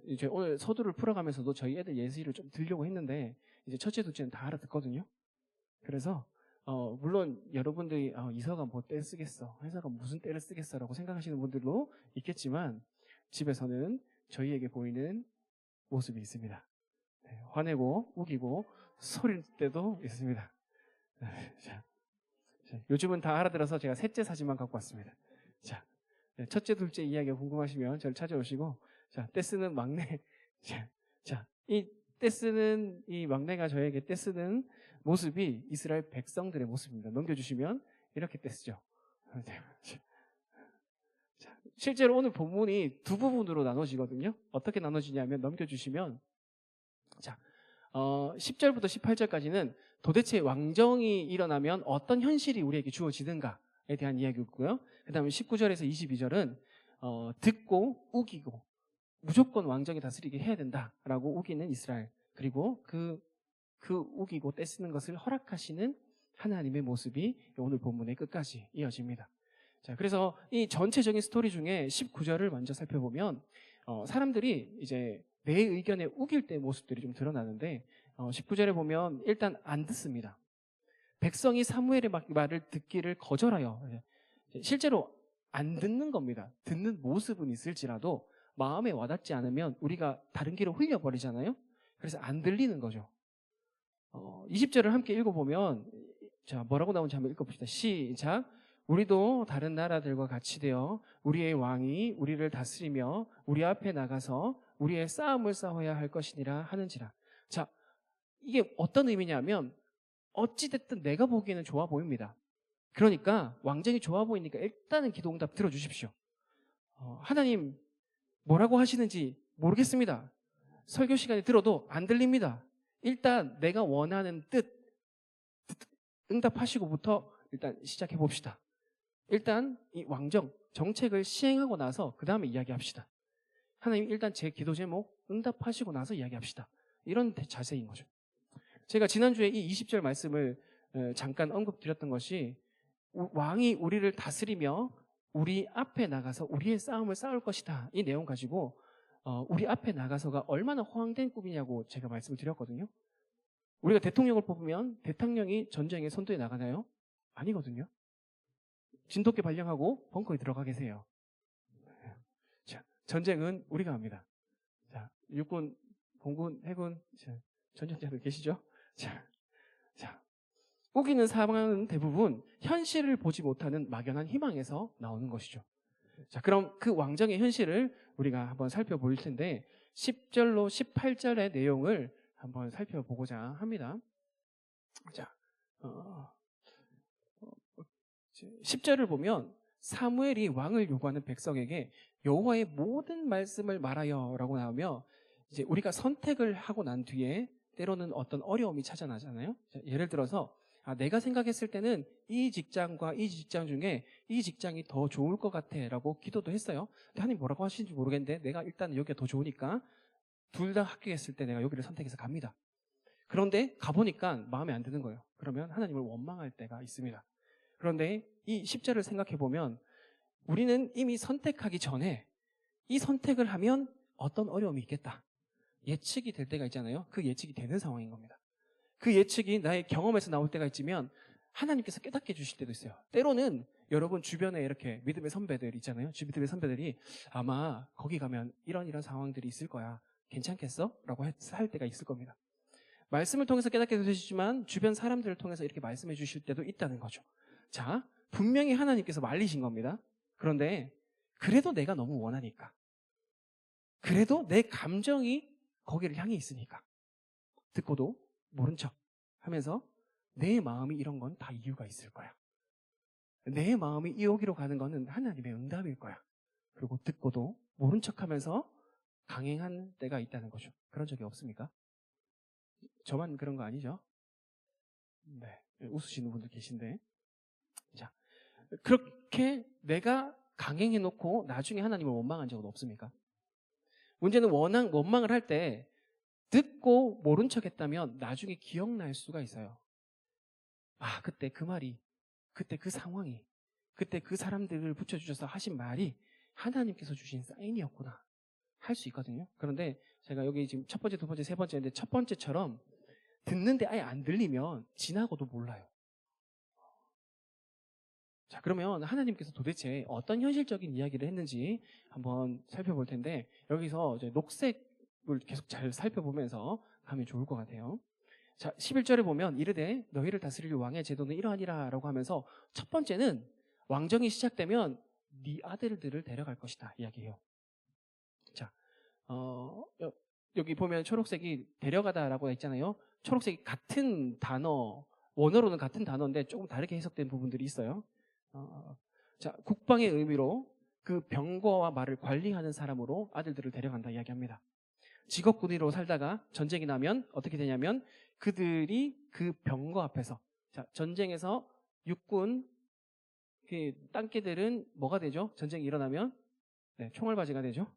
이제 오늘 서두를 풀어가면서도 저희 애들 예시를 좀 들려고 했는데 이제 첫째, 둘째는 다 알아듣거든요. 그래서 물론 여러분들이 이서가 뭐 떼를 쓰겠어, 회사가 무슨 떼를 쓰겠어라고 생각하시는 분들도 있겠지만 집에서는 저희에게 보이는 모습이 있습니다. 네, 화내고 우기고 소리 때도 있습니다. 자, 요즘은 다 알아들어서 제가 셋째 사진만 갖고 왔습니다. 자, 네, 첫째, 둘째 이야기가 궁금하시면 저를 찾아오시고, 자, 떼쓰는 막내. 자, 이 떼쓰는 이 막내가 저에게 떼쓰는 모습이 이스라엘 백성들의 모습입니다. 넘겨주시면 이렇게 떼쓰죠. 자, 실제로 오늘 본문이 두 부분으로 나눠지거든요. 어떻게 나눠지냐면 넘겨주시면, 자, 10절부터 18절까지는 도대체 왕정이 일어나면 어떤 현실이 우리에게 주어지는가에 대한 이야기였고요. 그 다음에 19절에서 22절은 듣고 우기고 무조건 왕정이 다스리게 해야 된다라고 우기는 이스라엘, 그리고 그 우기고 떼쓰는 것을 허락하시는 하나님의 모습이 오늘 본문의 끝까지 이어집니다. 자, 그래서 이 전체적인 스토리 중에 19절을 먼저 살펴보면 사람들이 이제 내 의견에 우길 때 모습들이 좀 드러나는데 19절에 보면 일단 안 듣습니다. 백성이 사무엘의 말을 듣기를 거절하여, 실제로 안 듣는 겁니다. 듣는 모습은 있을지라도 마음에 와닿지 않으면 우리가 다른 길로 흘려버리잖아요. 그래서 안 들리는 거죠. 20절을 함께 읽어보면, 자, 뭐라고 나오는지 한번 읽어봅시다. 시작. 우리도 다른 나라들과 같이 되어 우리의 왕이 우리를 다스리며 우리 앞에 나가서 우리의 싸움을 싸워야 할 것이니라 하는지라. 자, 이게 어떤 의미냐면 어찌됐든 내가 보기에는 좋아 보입니다. 그러니까 왕정이 좋아 보이니까 일단은 기도응답 들어주십시오. 하나님 뭐라고 하시는지 모르겠습니다. 설교 시간에 들어도 안 들립니다. 일단 내가 원하는 뜻 응답하시고부터 일단 시작해 봅시다. 일단 이 왕정 정책을 시행하고 나서 그 다음에 이야기합시다. 하나님 일단 제 기도 제목 응답하시고 나서 이야기합시다. 이런 자세인 거죠. 제가 지난주에 이 20절 말씀을 잠깐 언급드렸던 것이, 왕이 우리를 다스리며 우리 앞에 나가서 우리의 싸움을 싸울 것이다, 이 내용 가지고 우리 앞에 나가서가 얼마나 허황된 꿈이냐고 제가 말씀을 드렸거든요. 우리가 대통령을 뽑으면 대통령이 전쟁에 선두에 나가나요? 아니거든요. 진돗개 발령하고 벙커에 들어가 계세요. 자, 전쟁은 우리가 합니다. 자, 육군, 공군, 해군 전쟁자들 계시죠? 자, 우기는 사망은 대부분 현실을 보지 못하는 막연한 희망에서 나오는 것이죠. 자, 그럼 그 왕정의 현실을 우리가 한번 살펴볼 텐데 10절로 18절의 내용을 한번 살펴보고자 합니다. 자, 10절을 보면 사무엘이 왕을 요구하는 백성에게 여호와의 모든 말씀을 말하여라고 나오며, 이제 우리가 선택을 하고 난 뒤에 때로는 어떤 어려움이 찾아나잖아요. 예를 들어서 내가 생각했을 때는 이 직장과 이 직장 중에 이 직장이 더 좋을 것 같아라고 기도도 했어요. 근데 하나님 뭐라고 하시는지 모르겠는데 내가 일단 여기가 더 좋으니까 둘 다 합격했을 때 내가 여기를 선택해서 갑니다. 그런데 가보니까 마음에 안 드는 거예요. 그러면 하나님을 원망할 때가 있습니다. 그런데 이 10절을 생각해보면 우리는 이미 선택하기 전에 이 선택을 하면 어떤 어려움이 있겠다, 예측이 될 때가 있잖아요. 그 예측이 되는 상황인 겁니다. 그 예측이 나의 경험에서 나올 때가 있지만 하나님께서 깨닫게 해주실 때도 있어요. 때로는 여러분 주변에 이렇게 믿음의 선배들 있잖아요. 믿음의 선배들이 아마 거기 가면 이런 상황들이 있을 거야, 괜찮겠어? 라고 할 때가 있을 겁니다. 말씀을 통해서 깨닫게 되시지만 주변 사람들을 통해서 이렇게 말씀해 주실 때도 있다는 거죠. 자, 분명히 하나님께서 말리신 겁니다. 그런데 그래도 내가 너무 원하니까, 그래도 내 감정이 거기를 향해 있으니까 듣고도 모른 척 하면서 내 마음이 이런 건 다 이유가 있을 거야, 내 마음이 여기로 가는 거는 하나님의 응답일 거야, 그리고 듣고도 모른 척 하면서 강행한 때가 있다는 거죠. 그런 적이 없습니까? 저만 그런 거 아니죠? 네, 웃으시는 분들 계신데. 자, 그렇게 내가 강행해놓고 나중에 하나님을 원망한 적은 없습니까? 문제는 원망을 할 때 듣고 모른 척 했다면 나중에 기억날 수가 있어요. 아, 그때 그 말이, 그때 그 상황이, 그때 그 사람들을 붙여주셔서 하신 말이 하나님께서 주신 사인이었구나. 할 수 있거든요. 그런데 제가 여기 지금 첫 번째, 두 번째, 세 번째인데 첫 번째처럼 듣는데 아예 안 들리면 지나고도 몰라요. 자, 그러면 하나님께서 도대체 어떤 현실적인 이야기를 했는지 한번 살펴볼 텐데 여기서 이제 녹색을 계속 잘 살펴보면서 가면 좋을 것 같아요. 자, 11절에 보면 이르되 너희를 다스릴 왕의 제도는 이러하니라 라고 하면서 첫 번째는 왕정이 시작되면 네 아들들을 데려갈 것이다 이야기해요. 자, 여기 보면 초록색이 데려가다라고 했잖아요. 초록색이 같은 단어, 원어로는 같은 단어인데 조금 다르게 해석된 부분들이 있어요. 자, 국방의 의미로 그 병거와 말을 관리하는 사람으로 아들들을 데려간다 이야기합니다. 직업군인으로 살다가 전쟁이 나면 어떻게 되냐면 그들이 그 병거 앞에서, 자, 전쟁에서 육군 그 땅개들은 뭐가 되죠? 전쟁이 일어나면 네, 총알바지가 되죠.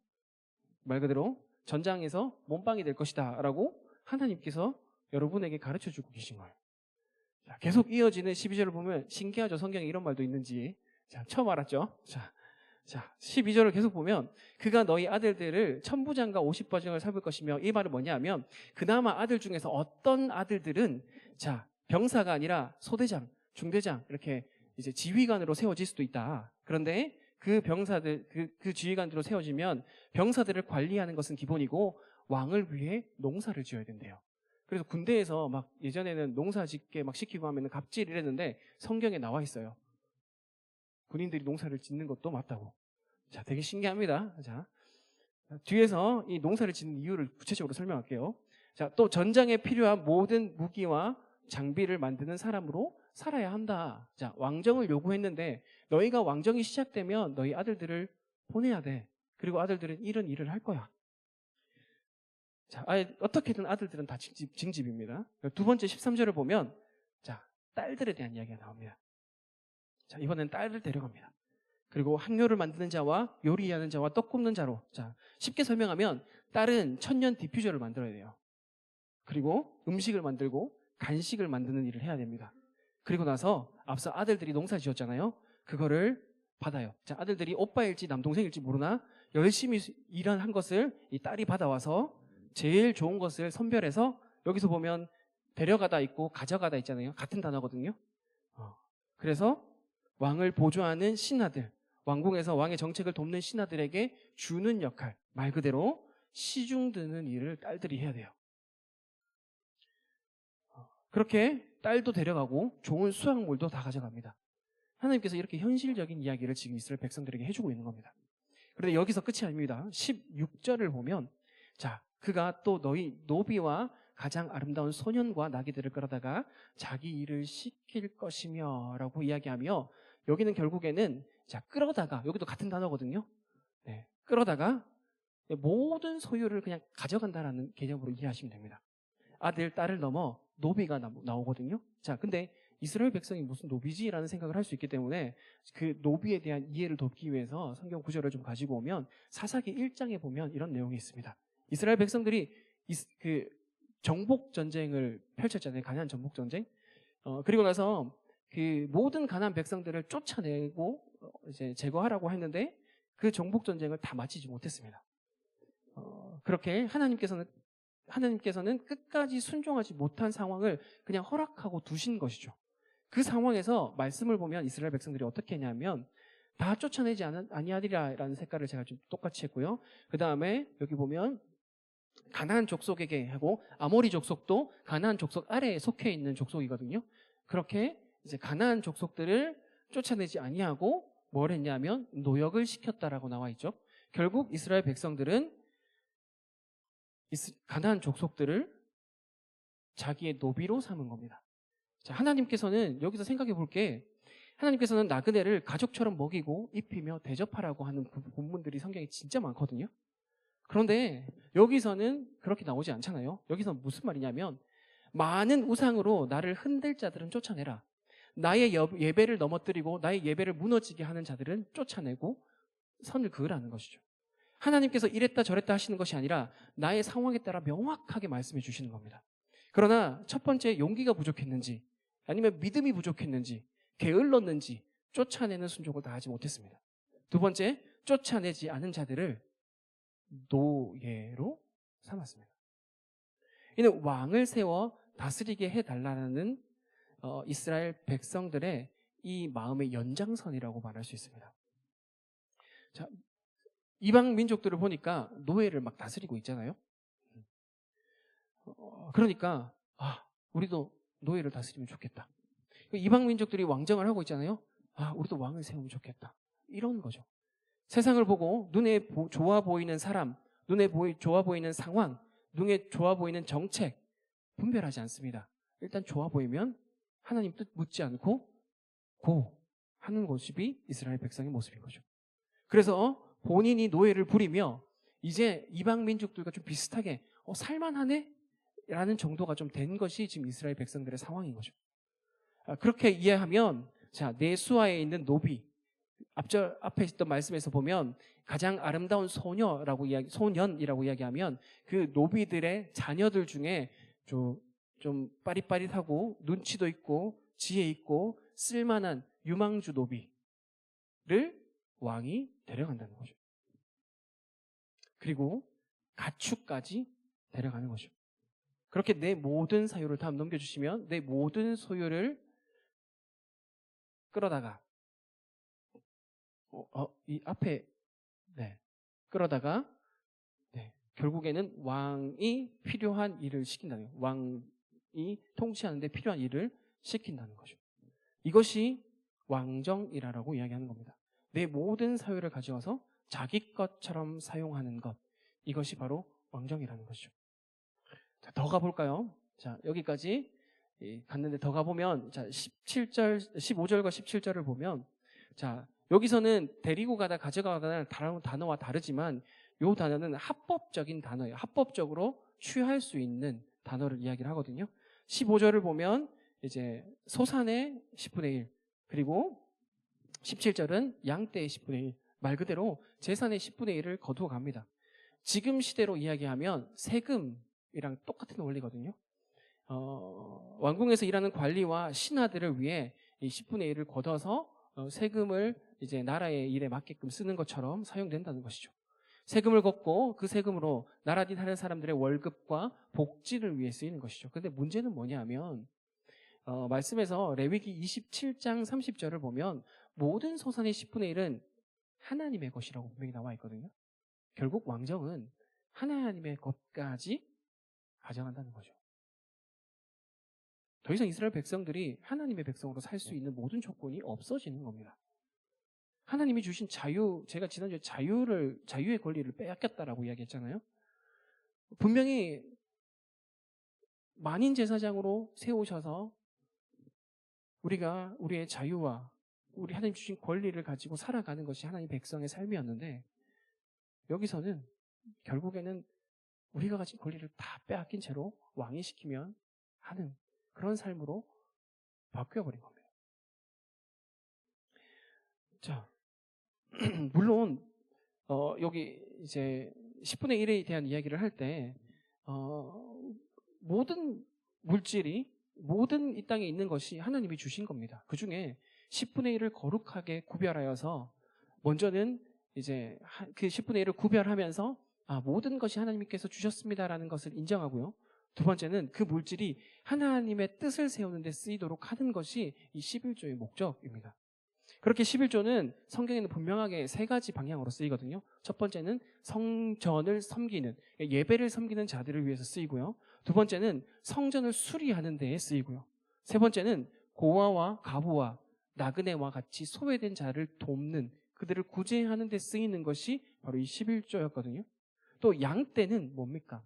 말 그대로 전장에서 몸빵이 될 것이다 라고 하나님께서 여러분에게 가르쳐주고 계신 거예요. 자, 계속 이어지는 12절을 보면 신기하죠. 성경에 이런 말도 있는지. 자, 처음 알았죠. 자, 12절을 계속 보면 그가 너희 아들들을 천부장과 50버장을 삼을 것이며, 이 말은 뭐냐면 그나마 아들 중에서 어떤 아들들은 자, 병사가 아니라 소대장, 중대장 이렇게 이제 지휘관으로 세워질 수도 있다. 그런데 그 병사들, 그 지휘관으로 세워지면 병사들을 관리하는 것은 기본이고 왕을 위해 농사를 지어야 된대요. 그래서 군대에서 막 예전에는 농사 짓게 막 시키고 하면 갑질 이랬는데 성경에 나와 있어요. 군인들이 농사를 짓는 것도 맞다고. 자, 되게 신기합니다. 자, 뒤에서 이 농사를 짓는 이유를 구체적으로 설명할게요. 자, 또 전장에 필요한 모든 무기와 장비를 만드는 사람으로 살아야 한다. 자, 왕정을 요구했는데 너희가 왕정이 시작되면 너희 아들들을 보내야 돼. 그리고 아들들은 이런 일을 할 거야. 자, 어떻게든 아들들은 다 징집입니다. 두 번째 13절을 보면 자, 딸들에 대한 이야기가 나옵니다. 자, 이번엔 딸을 데려갑니다. 그리고 항료를 만드는 자와 요리하는 자와 떡 굽는 자로. 자, 쉽게 설명하면 딸은 천년 디퓨저를 만들어야 돼요. 그리고 음식을 만들고 간식을 만드는 일을 해야 됩니다. 그리고 나서 앞서 아들들이 농사 지었잖아요. 그거를 받아요. 자, 아들들이 오빠일지 남동생일지 모르나 열심히 일한 것을 이 딸이 받아와서 제일 좋은 것을 선별해서, 여기서 보면 데려가다 있고 가져가다 있잖아요. 같은 단어거든요. 그래서 왕을 보조하는 신하들, 왕궁에서 왕의 정책을 돕는 신하들에게 주는 역할, 말 그대로 시중 드는 일을 딸들이 해야 돼요. 그렇게 딸도 데려가고 좋은 수확물도 다 가져갑니다. 하나님께서 이렇게 현실적인 이야기를 지금 이스라엘 백성들에게 해주고 있는 겁니다. 그런데 여기서 끝이 아닙니다. 16절을 보면 자, 그가 또 너희 노비와 가장 아름다운 소년과 나귀들을 끌어다가 자기 일을 시킬 것이며 라고 이야기하며, 여기는 결국에는 자, 끌어다가, 여기도 같은 단어거든요. 네, 끌어다가 모든 소유를 그냥 가져간다라는 개념으로 이해하시면 됩니다. 아들, 딸을 넘어 노비가 나오거든요. 자, 근데 이스라엘 백성이 무슨 노비지라는 생각을 할 수 있기 때문에 그 노비에 대한 이해를 돕기 위해서 성경 구절을 좀 가지고 오면 사사기 1장에 보면 이런 내용이 있습니다. 이스라엘 백성들이 그 정복 전쟁을 펼쳤잖아요. 가나안 정복 전쟁. 그리고 나서 그 모든 가나안 백성들을 쫓아내고 이제 제거하라고 했는데 그 정복 전쟁을 다 마치지 못했습니다. 그렇게 하나님께서는 끝까지 순종하지 못한 상황을 그냥 허락하고 두신 것이죠. 그 상황에서 말씀을 보면 이스라엘 백성들이 어떻게 했냐면 다 쫓아내지 아니하리라라는 색깔을 제가 좀 똑같이 했고요. 그 다음에 여기 보면 가나안 족속에게 하고, 아모리 족속도 가나안 족속 아래에 속해 있는 족속이거든요. 그렇게 이제 가나안 족속들을 쫓아내지 아니하고 뭘 했냐면 노역을 시켰다라고 나와 있죠. 결국 이스라엘 백성들은 가나안 족속들을 자기의 노비로 삼은 겁니다. 자, 하나님께서는 여기서 생각해 볼게, 하나님께서는 나그네를 가족처럼 먹이고 입히며 대접하라고 하는 그 본문들이 성경에 진짜 많거든요. 그런데 여기서는 그렇게 나오지 않잖아요. 여기서 무슨 말이냐면 많은 우상으로 나를 흔들 자들은 쫓아내라. 나의 예배를 넘어뜨리고 나의 예배를 무너지게 하는 자들은 쫓아내고 선을 그으라는 것이죠. 하나님께서 이랬다 저랬다 하시는 것이 아니라 나의 상황에 따라 명확하게 말씀해 주시는 겁니다. 그러나 첫 번째, 용기가 부족했는지 아니면 믿음이 부족했는지 게을렀는지 쫓아내는 순종을 다 하지 못했습니다. 두 번째, 쫓아내지 않은 자들을 노예로 삼았습니다. 이는 왕을 세워 다스리게 해달라는 이스라엘 백성들의 이 마음의 연장선이라고 말할 수 있습니다. 자, 이방 민족들을 보니까 노예를 막 다스리고 있잖아요. 그러니까 우리도 노예를 다스리면 좋겠다. 이방 민족들이 왕정을 하고 있잖아요. 우리도 왕을 세우면 좋겠다. 이런 거죠. 세상을 보고 눈에 좋아 보이는 사람, 눈에 좋아 보이는 상황, 눈에 좋아 보이는 정책 분별하지 않습니다. 일단 좋아 보이면 하나님 뜻 묻지 않고 고 하는 모습이 이스라엘 백성의 모습인 거죠. 그래서 본인이 노예를 부리며 이제 이방 민족들과 좀 비슷하게 살만하네? 라는 정도가 좀 된 것이 지금 이스라엘 백성들의 상황인 거죠. 그렇게 이해하면 내 수하에 있는 노비, 앞에 있던 말씀에서 보면 가장 아름다운 소년이라고 이야기하면 그 노비들의 자녀들 중에 좀 빠릿빠릿하고 눈치도 있고 지혜 있고 쓸만한 유망주 노비를 왕이 데려간다는 거죠. 그리고 가축까지 데려가는 거죠. 그렇게 내 모든 사유를 다 넘겨주시면 내 모든 소유를 끌어다가 이 앞에 끌어다가 결국에는 왕이 필요한 일을 시킨다는 거예요. 왕이 통치하는 데 필요한 일을 시킨다는 거죠. 이것이 왕정이라고 이야기하는 겁니다. 내 모든 사유를 가져와서 자기 것처럼 사용하는 것, 이것이 바로 왕정이라는 것이죠. 자, 더 가볼까요? 자, 여기까지 갔는데 더 가보면 15절과 17절을 보면 여기서는 데리고 가다 가져가다는 단어와 다르지만 이 단어는 합법적인 단어예요. 합법적으로 취할 수 있는 단어를 이야기를 하거든요. 15절을 보면 이제 소산의 10분의 1 그리고 17절은 양떼의 10분의 1 말 그대로 재산의 10분의 1을 거두어 갑니다. 지금 시대로 이야기하면 세금이랑 똑같은 원리거든요. 왕궁에서 일하는 관리와 신하들을 위해 이 10분의 1을 걷어서 세금을 이제 나라의 일에 맞게끔 쓰는 것처럼 사용된다는 것이죠. 세금을 걷고 그 세금으로 나라딘 하는 사람들의 월급과 복지를 위해 쓰이는 것이죠. 그런데 문제는 뭐냐면 말씀에서 레위기 27장 30절을 보면 모든 소산의 10분의 1은 하나님의 것이라고 분명히 나와 있거든요. 결국 왕정은 하나님의 것까지 가져간다는 거죠. 더 이상 이스라엘 백성들이 하나님의 백성으로 살 수 있는 모든 조건이 없어지는 겁니다. 하나님이 주신 자유, 제가 지난주에 자유의 권리를 빼앗겼다라고 이야기했잖아요. 분명히 만인 제사장으로 세우셔서 우리가 우리의 자유와 우리 하나님 주신 권리를 가지고 살아가는 것이 하나님 백성의 삶이었는데 여기서는 결국에는 우리가 가진 권리를 다 빼앗긴 채로 왕이 시키면 하는 그런 삶으로 바뀌어버린 겁니다. 자, 물론 여기 이제 10분의 1에 대한 이야기를 할 때 모든 물질이 모든 이 땅에 있는 것이 하나님이 주신 겁니다. 그 중에 10분의 1을 거룩하게 구별하여서 먼저는 이제 그 10분의 1을 구별하면서 모든 것이 하나님께서 주셨습니다라는 것을 인정하고요. 두 번째는 그 물질이 하나님의 뜻을 세우는 데 쓰이도록 하는 것이 이 11조의 목적입니다. 그렇게 11조는 성경에는 분명하게 세 가지 방향으로 쓰이거든요. 첫 번째는 성전을 섬기는, 예배를 섬기는 자들을 위해서 쓰이고요. 두 번째는 성전을 수리하는 데에 쓰이고요. 세 번째는 고아와 가부와 나그네와 같이 소외된 자를 돕는, 그들을 구제하는 데 쓰이는 것이 바로 이 11조였거든요. 또 양떼는 뭡니까?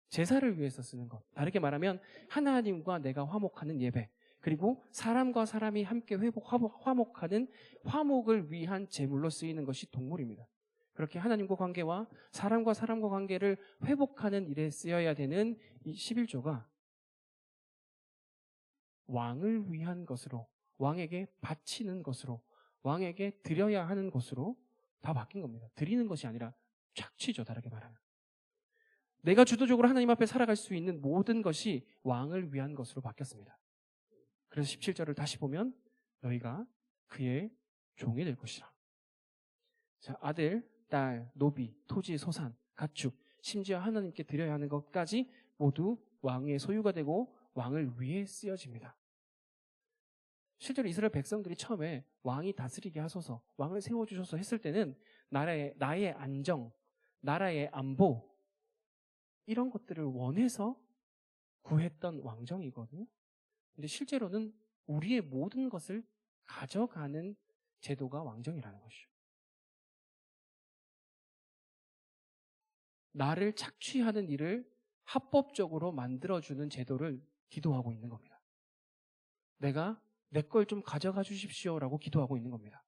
제사를 위해서 쓰는 것. 다르게 말하면 하나님과 내가 화목하는 예배, 그리고 사람과 사람이 함께 화목하는 화목을 위한 제물로 쓰이는 것이 동물입니다. 그렇게 하나님과 관계와 사람과 관계를 회복하는 일에 쓰여야 되는 이 11조가 왕을 위한 것으로, 왕에게 바치는 것으로, 왕에게 드려야 하는 것으로 다 바뀐 겁니다. 드리는 것이 아니라 착취죠, 다르게 말하면. 내가 주도적으로 하나님 앞에 살아갈 수 있는 모든 것이 왕을 위한 것으로 바뀌었습니다. 그래서 17절을 다시 보면 너희가 그의 종이 될 것이라. 자, 아들, 딸, 노비, 토지, 소산 가축, 심지어 하나님께 드려야 하는 것까지 모두 왕의 소유가 되고 왕을 위해 쓰여집니다. 실제로 이스라엘 백성들이 처음에 왕이 다스리게 하소서, 왕을 세워주셔서 했을 때는 나의 안정, 나라의 안보, 이런 것들을 원해서 구했던 왕정이거든요. 근데 실제로는 우리의 모든 것을 가져가는 제도가 왕정이라는 것이죠. 나를 착취하는 일을 합법적으로 만들어주는 제도를 기도하고 있는 겁니다. 내가 내 걸 좀 가져가 주십시오라고 기도하고 있는 겁니다.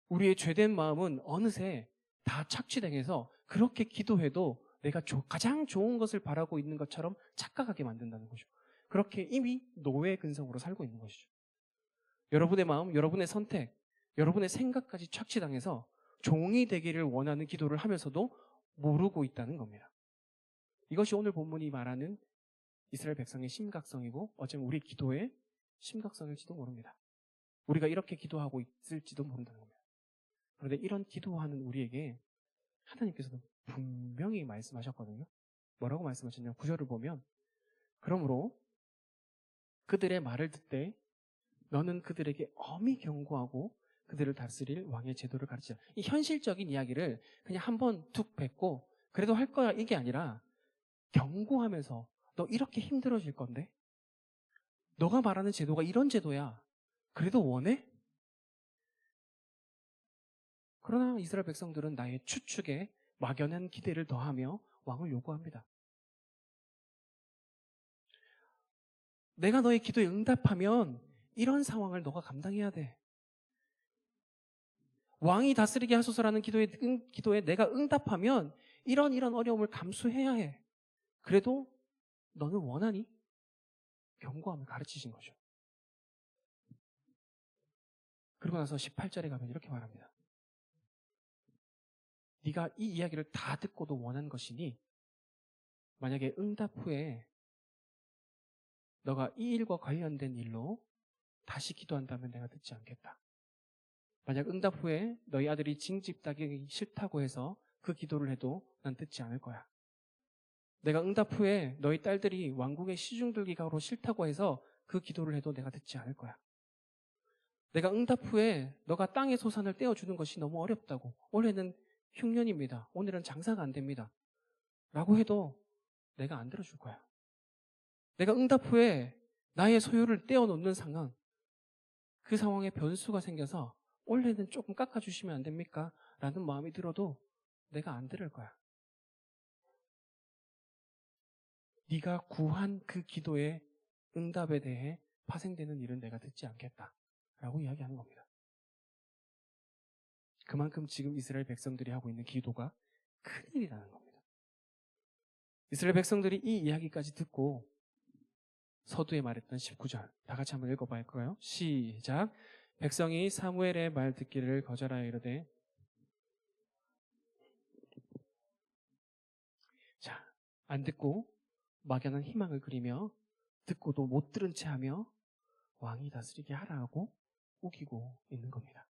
우리의 죄된 마음은 어느새 다 착취당해서 그렇게 기도해도 내가 가장 좋은 것을 바라고 있는 것처럼 착각하게 만든다는 거죠. 그렇게 이미 노예 근성으로 살고 있는 것이죠. 여러분의 마음, 여러분의 선택, 여러분의 생각까지 착취당해서 종이 되기를 원하는 기도를 하면서도 모르고 있다는 겁니다. 이것이 오늘 본문이 말하는 이스라엘 백성의 심각성이고 어쩌면 우리 기도의 심각성일지도 모릅니다. 우리가 이렇게 기도하고 있을지도 모른다는 겁니다. 그런데 이런 기도하는 우리에게 하나님께서는 분명히 말씀하셨거든요. 뭐라고 말씀하셨냐면 9절을 보면 그러므로 그들의 말을 듣되 너는 그들에게 엄히 경고하고 그들을 다스릴 왕의 제도를 가르치자. 이 현실적인 이야기를 그냥 한번 툭 뱉고 그래도 할 거야 이게 아니라 경고하면서 너 이렇게 힘들어질 건데 너가 말하는 제도가 이런 제도야. 그래도 원해? 그러나 이스라엘 백성들은 나의 추측에 막연한 기대를 더하며 왕을 요구합니다. 내가 너의 기도에 응답하면 이런 상황을 너가 감당해야 돼. 왕이 다스리게 하소서라는 기도에 내가 응답하면 이런 어려움을 감수해야 해. 그래도 너는 원하니? 경고함을 가르치신 거죠. 그리고 나서 18절에 가면 이렇게 말합니다. 네가 이 이야기를 다 듣고도 원한 것이니 만약에 응답 후에 너가 이 일과 관련된 일로 다시 기도한다면 내가 듣지 않겠다. 만약 응답 후에 너희 아들이 징집 따기 싫다고 해서 그 기도를 해도 난 듣지 않을 거야. 내가 응답 후에 너희 딸들이 왕궁에 시중들기가로 싫다고 해서 그 기도를 해도 내가 듣지 않을 거야. 내가 응답 후에 너가 땅의 소산을 떼어주는 것이 너무 어렵다고. 올해는 흉년입니다. 오늘은 장사가 안 됩니다. 라고 해도 내가 안 들어줄 거야. 내가 응답 후에 나의 소유를 떼어놓는 상황, 그 상황에 변수가 생겨서 올해는 조금 깎아주시면 안 됩니까? 라는 마음이 들어도 내가 안 들을 거야. 네가 구한 그 기도의 응답에 대해 파생되는 일은 내가 듣지 않겠다. 라고 이야기하는 겁니다. 그만큼 지금 이스라엘 백성들이 하고 있는 기도가 큰일이라는 겁니다. 이스라엘 백성들이 이 이야기까지 듣고 서두에 말했던 19절 다 같이 한번 읽어봐 할까요? 시작. 백성이 사무엘의 말 듣기를 거절하여 이르되 자, 안 듣고 막연한 희망을 그리며 듣고도 못 들은 채 하며 왕이 다스리게 하라고 우기고 있는 겁니다.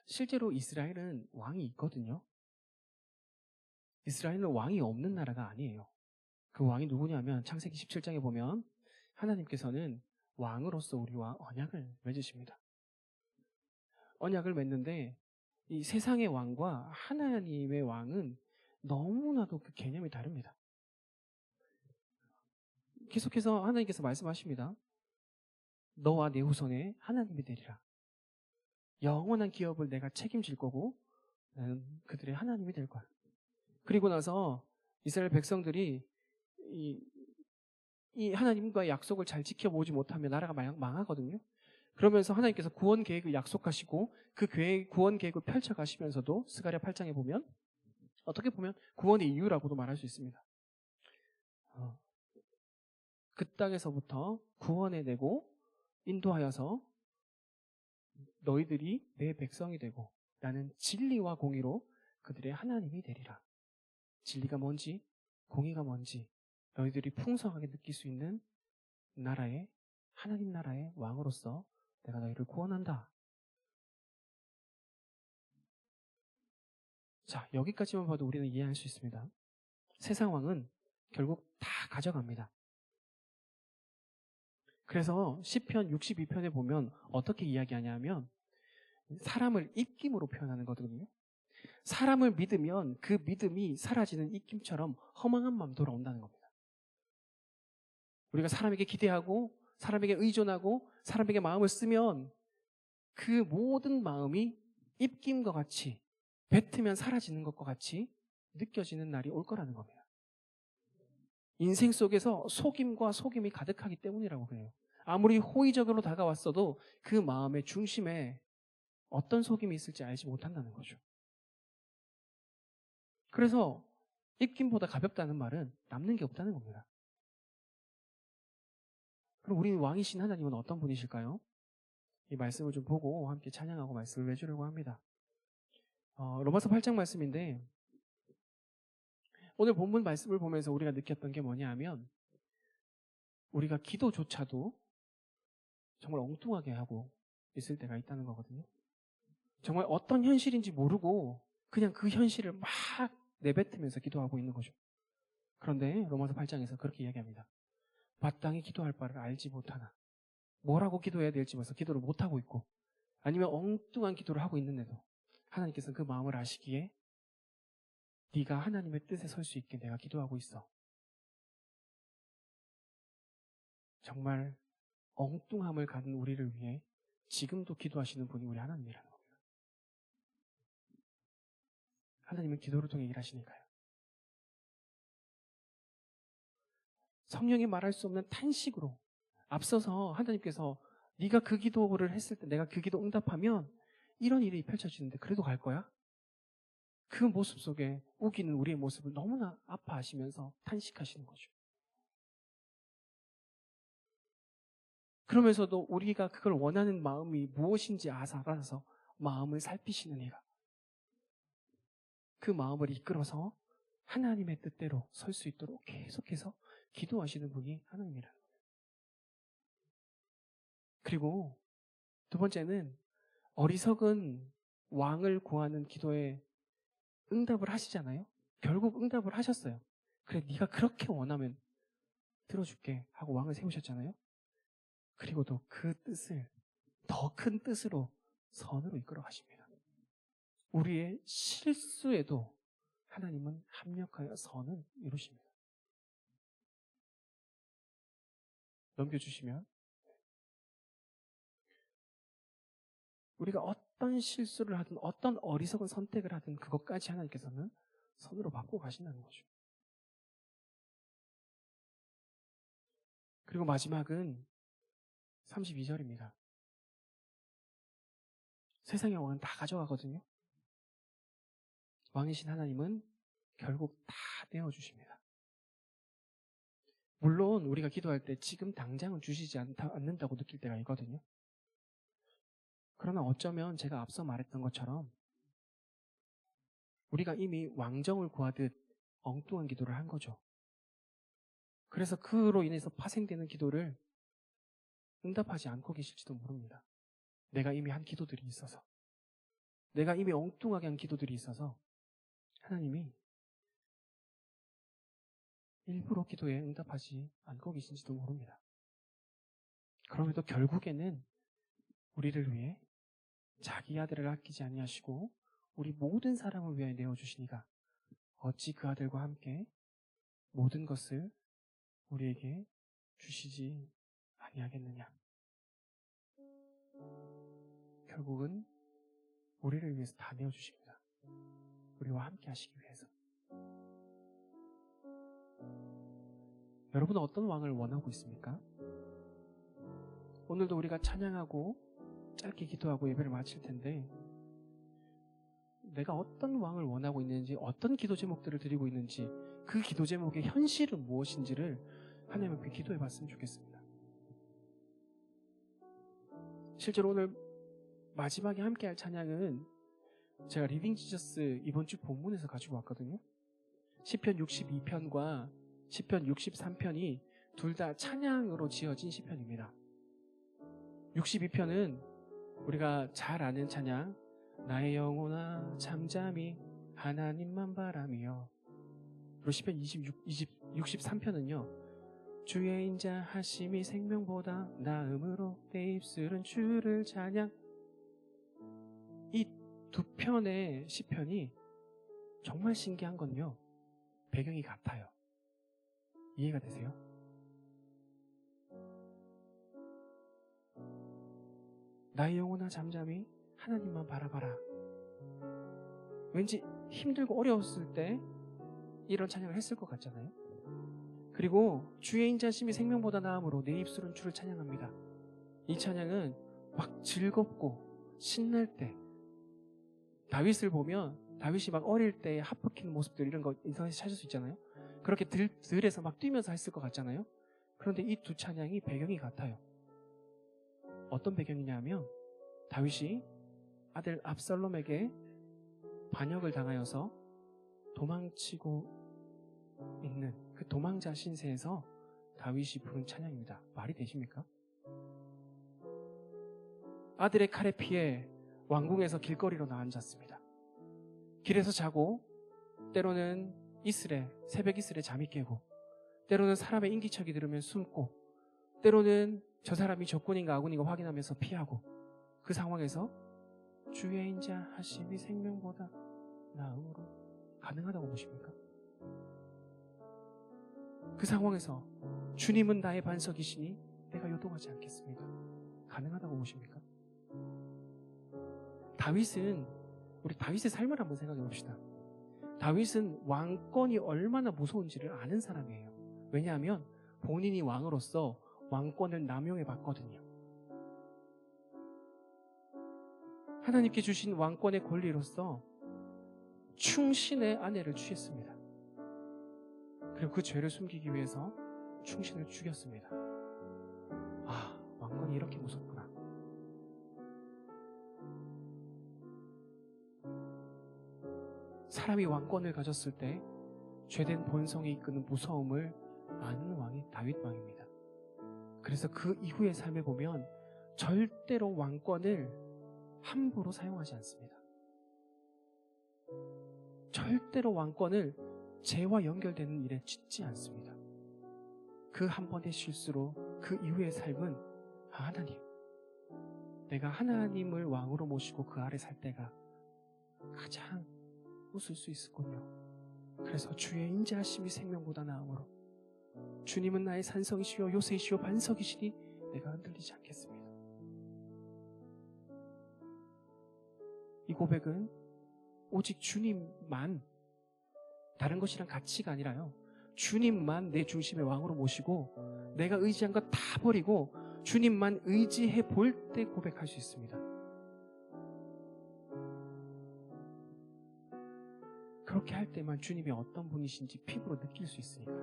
실제로 이스라엘은 왕이 있거든요. 이스라엘은 왕이 없는 나라가 아니에요. 그 왕이 누구냐면 창세기 17장에 보면 하나님께서는 왕으로서 우리와 언약을 맺으십니다. 언약을 맺는데 이 세상의 왕과 하나님의 왕은 너무나도 그 개념이 다릅니다. 계속해서 하나님께서 말씀하십니다. 너와 내 후손에 하나님이 되리라. 영원한 기업을 내가 책임질 거고 나는 그들의 하나님이 될 거야. 그리고 나서 이스라엘 백성들이 이 하나님과의 약속을 잘 지켜보지 못하면 나라가 망하거든요. 그러면서 하나님께서 구원 계획을 약속하시고 그 구원 계획을 펼쳐가시면서도 스가랴 8장에 보면 어떻게 보면 구원의 이유라고도 말할 수 있습니다. 그 땅에서부터 구원해내고 인도하여서 너희들이 내 백성이 되고 나는 진리와 공의로 그들의 하나님이 되리라. 진리가 뭔지 공의가 뭔지 너희들이 풍성하게 느낄 수 있는 나라의 하나님 나라의 왕으로서 내가 너희를 구원한다. 자, 여기까지만 봐도 우리는 이해할 수 있습니다. 세상 왕은 결국 다 가져갑니다. 그래서 시편 62편에 보면 어떻게 이야기하냐면 사람을 입김으로 표현하는 거거든요. 사람을 믿으면 그 믿음이 사라지는 입김처럼 허망한 마음 돌아온다는 겁니다. 우리가 사람에게 기대하고 사람에게 의존하고 사람에게 마음을 쓰면 그 모든 마음이 입김과 같이 뱉으면 사라지는 것과 같이 느껴지는 날이 올 거라는 겁니다. 인생 속에서 속임과 속임이 가득하기 때문이라고 그래요. 아무리 호의적으로 다가왔어도 그 마음의 중심에 어떤 속임이 있을지 알지 못한다는 거죠. 그래서 입김보다 가볍다는 말은 남는 게 없다는 겁니다. 그럼 우리 왕이신 하나님은 어떤 분이실까요? 이 말씀을 좀 보고 함께 찬양하고 말씀을 해주려고 합니다. 로마서 8장 말씀인데 오늘 본문 말씀을 보면서 우리가 느꼈던 게 뭐냐 하면 우리가 기도조차도 정말 엉뚱하게 하고 있을 때가 있다는 거거든요. 정말 어떤 현실인지 모르고 그냥 그 현실을 막 내뱉으면서 기도하고 있는 거죠. 그런데 로마서 8장에서 그렇게 이야기합니다. 마땅히 기도할 바를 알지 못하나 뭐라고 기도해야 될지 벌써 기도를 못하고 있고 아니면 엉뚱한 기도를 하고 있는데도 하나님께서는 그 마음을 아시기에 네가 하나님의 뜻에 설 수 있게 내가 기도하고 있어. 정말 엉뚱함을 가진 우리를 위해 지금도 기도하시는 분이 우리 하나님이라는 겁니다. 하나님은 기도를 통해 일하시니까요. 성령이 말할 수 없는 탄식으로 앞서서 하나님께서 네가 그 기도를 했을 때 내가 그 기도 응답하면 이런 일이 펼쳐지는데 그래도 갈 거야? 그 모습 속에 우기는 우리의 모습을 너무나 아파하시면서 탄식하시는 거죠. 그러면서도 우리가 그걸 원하는 마음이 무엇인지 알아서 마음을 살피시는 이가 그 마음을 이끌어서 하나님의 뜻대로 설 수 있도록 계속해서 기도하시는 분이 하나님이라는 거예요. 그리고 두 번째는 어리석은 왕을 구하는 기도에 응답을 하시잖아요. 결국 응답을 하셨어요. 그래 네가 그렇게 원하면 들어줄게 하고 왕을 세우셨잖아요. 그리고도 그 뜻을 더 큰 뜻으로 선으로 이끌어 가십니다. 우리의 실수에도 하나님은 합력하여 선을 이루십니다. 넘겨주시면 우리가 어떤 실수를 하든 어떤 어리석은 선택을 하든 그것까지 하나님께서는 선으로 바꾸고 가신다는 거죠. 그리고 마지막은 32절입니다. 세상의 왕은 다 가져가거든요. 왕이신 하나님은 결국 다 내어주십니다. 물론 우리가 기도할 때 지금 당장은 주시지 않는다고 느낄 때가 있거든요. 그러나 어쩌면 제가 앞서 말했던 것처럼 우리가 이미 왕정을 구하듯 엉뚱한 기도를 한 거죠. 그래서 그로 인해서 파생되는 기도를 응답하지 않고 계실지도 모릅니다. 내가 이미 한 기도들이 있어서 내가 이미 엉뚱하게 한 기도들이 있어서 하나님이 일부러 기도에 응답하지 않고 계신지도 모릅니다. 그럼에도 결국에는 우리를 위해 자기 아들을 아끼지 아니하시고 우리 모든 사람을 위하여 내어주시니가 어찌 그 아들과 함께 모든 것을 우리에게 주시지 아니하겠느냐. 결국은 우리를 위해서 다 내어주십니다. 우리와 함께 하시기 위해서. 여러분은 어떤 왕을 원하고 있습니까? 오늘도 우리가 찬양하고 짧게 기도하고 예배를 마칠 텐데 내가 어떤 왕을 원하고 있는지 어떤 기도 제목들을 드리고 있는지 그 기도 제목의 현실은 무엇인지를 하나님 앞에 기도해 봤으면 좋겠습니다. 실제로 오늘 마지막에 함께 할 찬양은 제가 리빙 지저스 이번 주 본문에서 가지고 왔거든요. 시편 62편과 시편 63편이 둘 다 찬양으로 지어진 시편입니다. 62편은 우리가 잘 아는 찬양 나의 영혼아 잠잠히 하나님만 바라며. 그리고 시편 63편은요. 주의 인자하심이 생명보다 나음으로 내 입술은 주를 찬양. 이 두 편의 시편이 정말 신기한 건요. 배경이 같아요. 이해가 되세요? 나의 영혼아 잠잠히 하나님만 바라봐라. 왠지 힘들고 어려웠을 때 이런 찬양을 했을 것 같잖아요. 그리고 주의 인자심이 생명보다 나음으로 내 입술은 주를 찬양합니다. 이 찬양은 막 즐겁고 신날 때, 다윗을 보면 다윗이 막 어릴 때 하프 키는 모습들 이런 거 인터넷에 찾을 수 있잖아요. 그렇게 들에서 막 뛰면서 했을 것 같잖아요. 그런데 이 두 찬양이 배경이 같아요. 어떤 배경이냐면 다윗이 아들 압살롬에게 반역을 당하여서 도망치고 있는 그 도망자 신세에서 다윗이 부른 찬양입니다. 말이 되십니까? 아들의 칼에 피해 왕궁에서 길거리로 나앉았습니다. 길에서 자고, 때로는 새벽 이슬에 잠이 깨고, 때로는 사람의 인기척이 들으면 숨고, 때로는 저 사람이 적군인가 아군인가 확인하면서 피하고, 그 상황에서 주의 인자하심이 생명보다 나음으로 가능하다고 보십니까? 그 상황에서 주님은 나의 반석이시니 내가 요동하지 않겠습니다. 가능하다고 보십니까? 우리 다윗의 삶을 한번 생각해 봅시다. 다윗은 왕권이 얼마나 무서운지를 아는 사람이에요. 왜냐하면 본인이 왕으로서 왕권을 남용해 봤거든요. 하나님께 주신 왕권의 권리로서 충신의 아내를 취했습니다. 그리고 그 죄를 숨기기 위해서 충신을 죽였습니다. 아, 왕권이 이렇게 무섭구나. 사람이 왕권을 가졌을 때 죄된 본성이 이끄는 무서움을 아는 왕이 다윗 왕입니다. 그래서 그 이후의 삶에 보면 절대로 왕권을 함부로 사용하지 않습니다. 절대로 왕권을 죄와 연결되는 일에 짓지 않습니다. 그 한 번의 실수로 그 이후의 삶은 하나님, 내가 하나님을 왕으로 모시고 그 아래 살 때가 가장 웃을 수 있었군요. 그래서 주의 인자하심이 생명보다 나음으로 주님은 나의 산성이시요 요새이시요 반석이시니 내가 흔들리지 않겠습니다. 이 고백은 오직 주님만, 다른 것이랑 가치가 아니라요, 주님만 내 중심의 왕으로 모시고 내가 의지한 것 다 버리고 주님만 의지해 볼 때 고백할 수 있습니다. 그렇게 할 때만 주님이 어떤 분이신지 피부로 느낄 수 있으니까.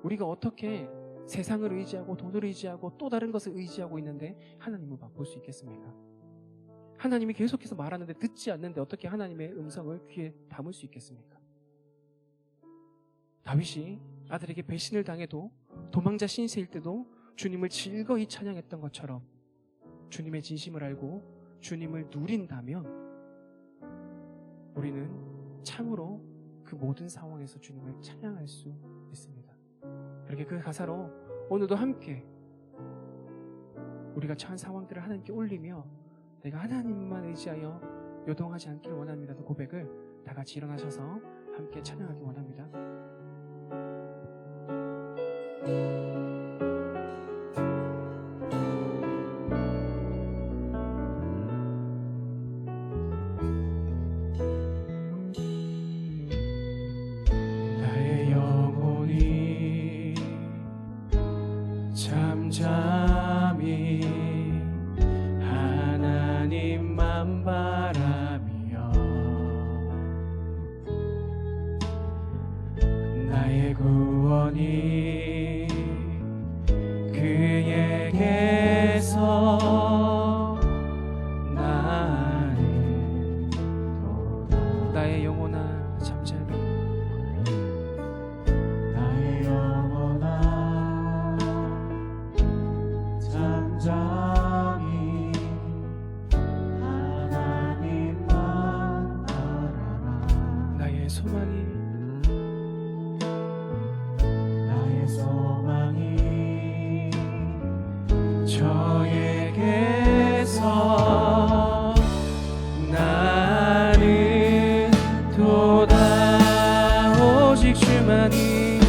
우리가 어떻게 세상을 의지하고 돈을 의지하고 또 다른 것을 의지하고 있는데 하나님을 맛볼 수 있겠습니까? 하나님이 계속해서 말하는데 듣지 않는데 어떻게 하나님의 음성을 귀에 담을 수 있겠습니까? 다윗이 아들에게 배신을 당해도 도망자 신세일 때도 주님을 즐거이 찬양했던 것처럼 주님의 진심을 알고 주님을 누린다면 우리는 참으로 그 모든 상황에서 주님을 찬양할 수 있습니다. 그렇게 그 가사로 오늘도 함께 우리가 처한 상황들을 하나님께 올리며 내가 하나님만 의지하여 요동하지 않기를 원합니다. 그 고백을 다 같이 일어나셔서 함께 찬양하기 원합니다. 나의 영혼이 잠잠히 하나님만 바라며 나의 구원이 그에게서 나는 나의 영혼아 잠잠히 나의 영혼아 잠잠히 하나님만 바라라 나의 소망이 나의 소망이 저에게서 나는 도다 오직 주만이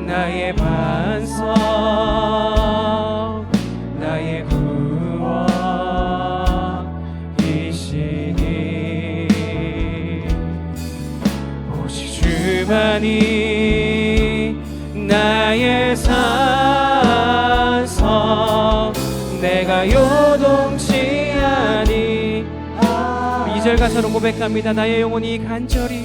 나의 반석 나의 구원이시니 오직 주만이 나의 산성 내가 요동치 아니 2절 가사로 고백합니다. 나의 영혼이 간절히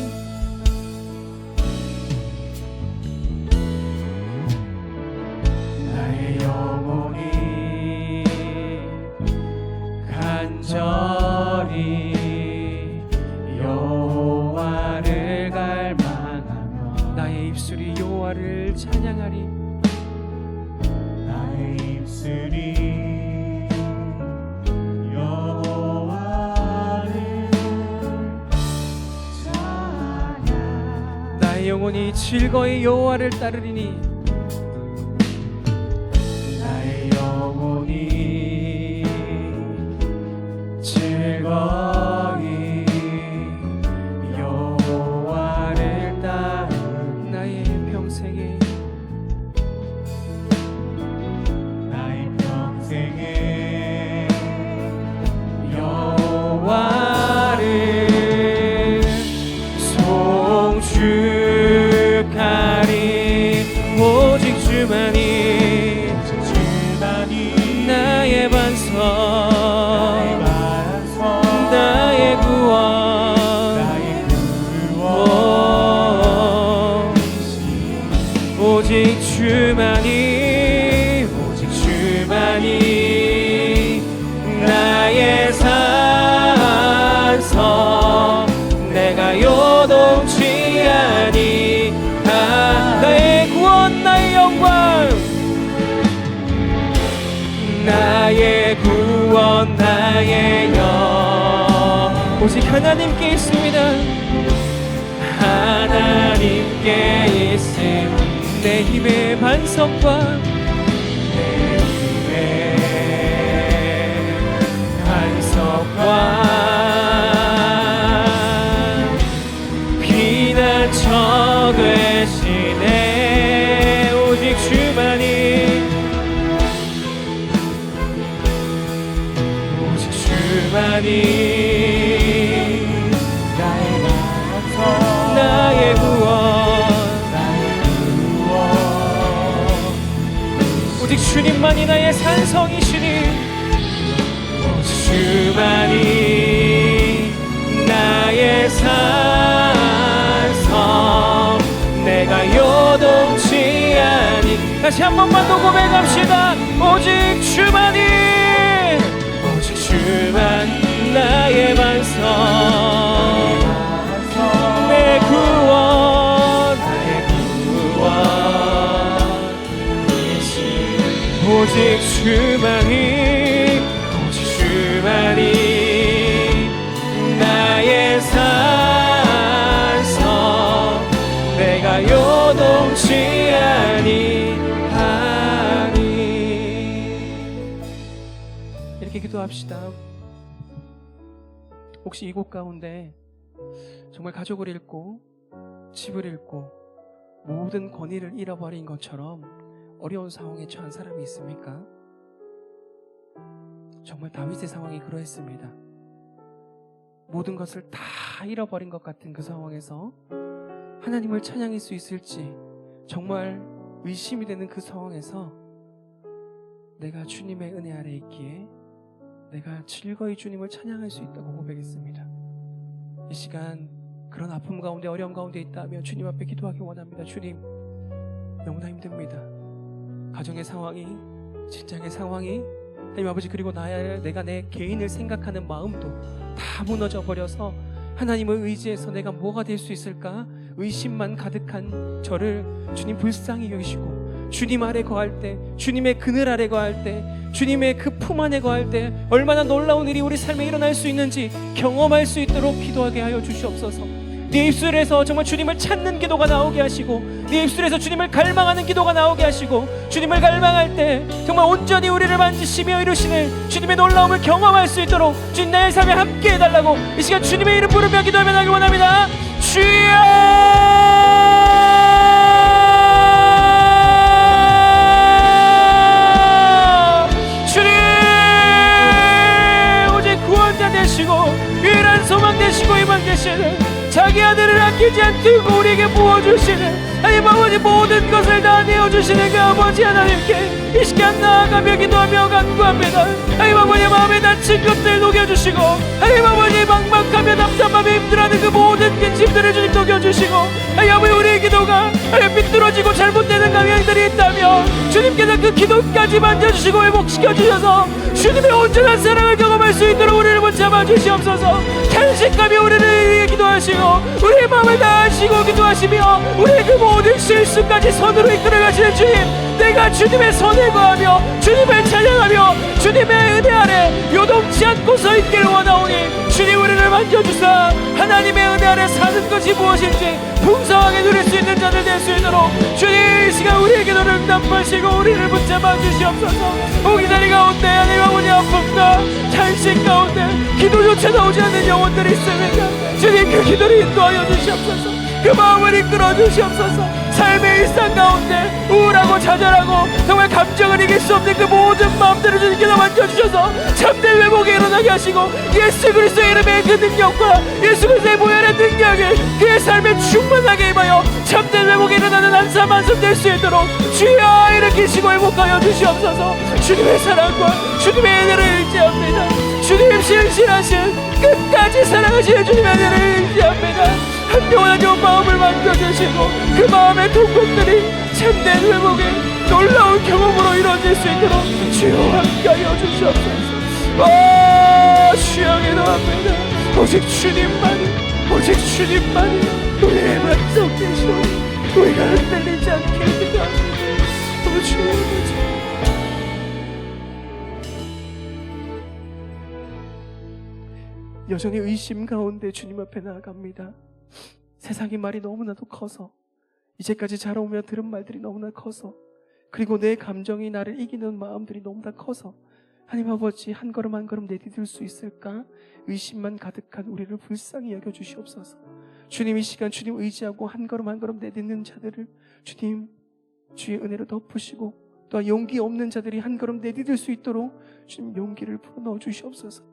나의 영혼이 간절히 여호와를 갈망하며 나의 입술이 여호와를 찬양하리 나의 입술이 여호와를 찬양 나의 영혼이 즐거이 여호와를 따르리니 나의 영혼이 즐거이 여호와를 따르니 나의 평생에 나의 평생에 여호와를 송축하리 오직 주만이 나의 반석 나의 구원 오직 주만이 나의 산성 내가 요동치 아니하 나의 구원 나의 영광 나의 구원 나의 영 오직 하나님께 있습니다. 하나님께 있음 내 힘의 반석과 내 힘의 반석과 피난처 되시네 오직 주만이 나의 구원 오직 주님만이 나의 산성이시니 오직 주만이 나의 산성 내가 요동치 아니 다시 한 번만 더 고백합시다. 오직 주만이 나의 반석 내 구원 오직 주만이 나의 산성 내가 요동치 아니하니 이렇게 기도합시다. 혹시 이곳 가운데 정말 가족을 잃고 집을 잃고 모든 권위를 잃어버린 것처럼 어려운 상황에 처한 사람이 있습니까? 정말 다윗의 상황이 그러했습니다. 모든 것을 다 잃어버린 것 같은 그 상황에서 하나님을 찬양할 수 있을지 정말 의심이 되는 그 상황에서 내가 주님의 은혜 아래 있기에 내가 즐거이 주님을 찬양할 수 있다고 고백했습니다. 이 시간 그런 아픔 가운데 어려움 가운데 있다면 주님 앞에 기도하기 원합니다. 주님 너무나 힘듭니다. 가정의 상황이 직장의 상황이 하나님 아버지 그리고 내가 내 개인을 생각하는 마음도 다 무너져 버려서 하나님을 의지해서 내가 뭐가 될 수 있을까 의심만 가득한 저를 주님 불쌍히 여기시고 주님 아래 거할 때, 주님의 그늘 아래 거할 때, 주님의 그 품 안에 거할 때 얼마나 놀라운 일이 우리 삶에 일어날 수 있는지 경험할 수 있도록 기도하게 하여 주시옵소서. 네 입술에서 정말 주님을 찾는 기도가 나오게 하시고, 네 입술에서 주님을 갈망하는 기도가 나오게 하시고, 주님을 갈망할 때 정말 온전히 우리를 만지시며 이루시는 주님의 놀라움을 경험할 수 있도록 주님 나의 삶에 함께 해달라고 이 시간 주님의 이름 부르며 기도하며 나기 원합니다. 주여! 유일한 소망 되시고 희망 되시는 자기 아들을 아끼지 않고 우리에게 부어주시는 하나님 아버지 모든 것을 다 내어주시는 그 아버지 하나님께 이 시간 나아가며 기도하며 간구합니다. 하나님 아버지 마음에 다친 것들 녹여주시고, 하나님 아버지 막막하며 답답하며 힘들어하는 그 모든 근심들을 주님 녹여주시고, 하나님 아버지 우리의 기도가 삐뚤어지고 잘못되는 방향들이 있다면 주님께서 그 기도까지 만져주시고 회복시켜주셔서 주님의 온전한 사랑을 경험할 수 있도록 우리를 붙잡아 주시옵소서. 탄식하며 우리를 위해 기도하시고 우리의 마음을 다하시고 기도하시며 우리의 그 모든 실수까지 선으로 이끌어가시는 주님, 내가 주님의 선을 구하며 주님을 찬양하며 주님의 은혜 아래 요동치 않고 서 있기를 원하오니 주님 우리를 만져주사 하나님의 은혜 아래 사는 것이 무엇인지 풍성하게 누릴 수 있는 자들 될 수 있도록 주님 이 시간 우리의 기도를 응답하시고 우리를 붙잡아 주시옵소서. 오기 자리 가운데 하나님 아버지 아픔과 탄식 가운데 기도조차 나오지 않는 영혼들이 있습니다. 주님 그 기도를 인도하여 주시옵소서. 그 마음을 이끌어 주시옵소서. 삶의 일상 가운데 우울하고 좌절하고 정말 감정을 이길 수 없는 그 모든 마음들을 주님께서 만져주셔서 참된 회복에 일어나게 하시고 예수 그리스도의 이름의 그 능력과 예수 그리스도의 보혈의 능력을 그의 삶에 충만하게 임하여 참된 회복에 일어나는 한 삶 한 삶 될 수 있도록 주여 일으키시고 회복하여 주시옵소서. 주님의 사랑과 주님의 은혜를 의지합니다. 주님 신실하신 끝까지 사랑하시는 주님의 은혜를 의지합니다. 한 영혼 한 영혼 마음을 만져주시고 그 마음의 통곡들이 참된 회복의 놀라운 경험으로 이루어질 수 있도록 주여 함께하여 주시옵소서. 주여 기도합니다. 오직 주님만이, 오직 주님만이 우리의 반석 되시오니 우리가 흔들리지 않게 기도합니다. 주님 아버지, 여전히 의심 가운데 주님 앞에 나아갑니다. 세상의 말이 너무나도 커서, 이제까지 자라오며 들은 말들이 너무나 커서, 그리고 내 감정이 나를 이기는 마음들이 너무나 커서 하나님 아버지 한 걸음 한 걸음 내디딜 수 있을까 의심만 가득한 우리를 불쌍히 여겨주시옵소서. 주님 이 시간 주님 의지하고 한 걸음 한 걸음 내딛는 자들을 주님 주의 은혜로 덮으시고, 또한 용기 없는 자들이 한 걸음 내디딜 수 있도록 주님 용기를 불어넣어 주시옵소서.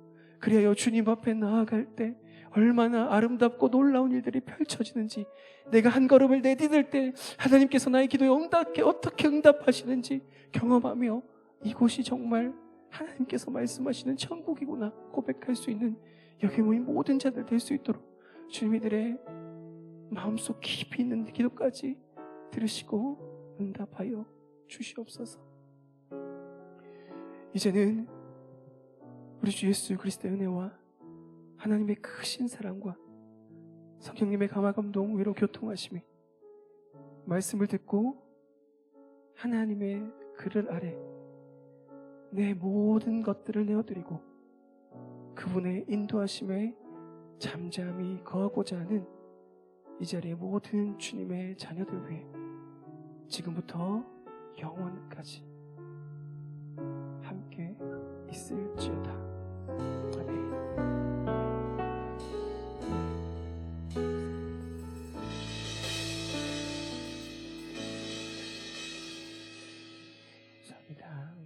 그리하여 주님 앞에 나아갈 때 얼마나 아름답고 놀라운 일들이 펼쳐지는지, 내가 한 걸음을 내디딜 때 하나님께서 나의 기도에 어떻게 응답하시는지 경험하며 이곳이 정말 하나님께서 말씀하시는 천국이구나 고백할 수 있는 여기 모인 모든 자들 될 수 있도록 주님 이들의 마음속 깊이 있는 기도까지 들으시고 응답하여 주시옵소서. 이제는 우리 주 예수 그리스도의 은혜와 하나님의 크신 사랑과 성령님의 감화 감동 위로 교통하심이 말씀을 듣고 하나님의 그를 아래 내 모든 것들을 내어드리고 그분의 인도하심에 잠잠히 거하고자 하는 이 자리의 모든 주님의 자녀들 위해 지금부터 영원까지 함께 있을지어다. 아멘. 감사합니다.